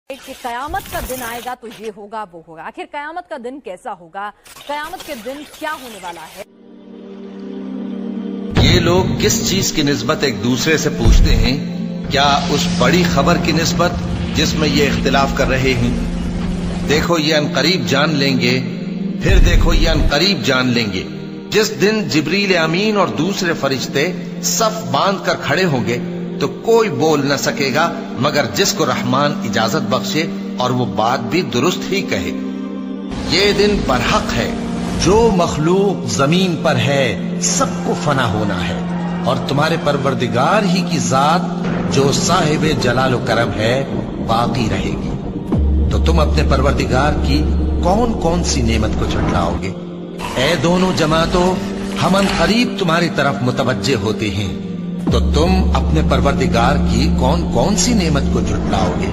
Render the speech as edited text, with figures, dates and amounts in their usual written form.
कि कयामत का दिन आएगा तो ये होगा वो होगा। आखिर कयामत का दिन कैसा होगा, कयामत के दिन क्या होने वाला है? ये लोग किस चीज की निस्बत एक दूसरे से पूछते हैं? क्या उस बड़ी खबर की निस्बत जिसमें ये इख्तिलाफ कर रहे हैं? देखो ये अनकरीब जान लेंगे, फिर देखो ये अनकरीब जान लेंगे। जिस दिन जिब्रील अमीन और दूसरे फरिश्ते सफ बांध कर खड़े होंगे तो कोई बोल न सकेगा मगर जिसको रहमान इजाजत बख्शे और वो बात भी दुरुस्त ही कहे। ये दिन बरहक है। जो मखलूक जमीन पर है सबको फना होना है और तुम्हारे परवरदिगार ही की जात जो साहिब जलाल करम है बाकी रहेगी। तो तुम अपने परवरदिगार की कौन कौन सी नेमत को झुठलाओगे? ऐ दोनों जमातों, हम अनकरीब तुम्हारी तरफ मुतवज्जे होते हैं, तो तुम अपने परवरदिगार की कौन कौन सी नेमत को झुठलाओगे?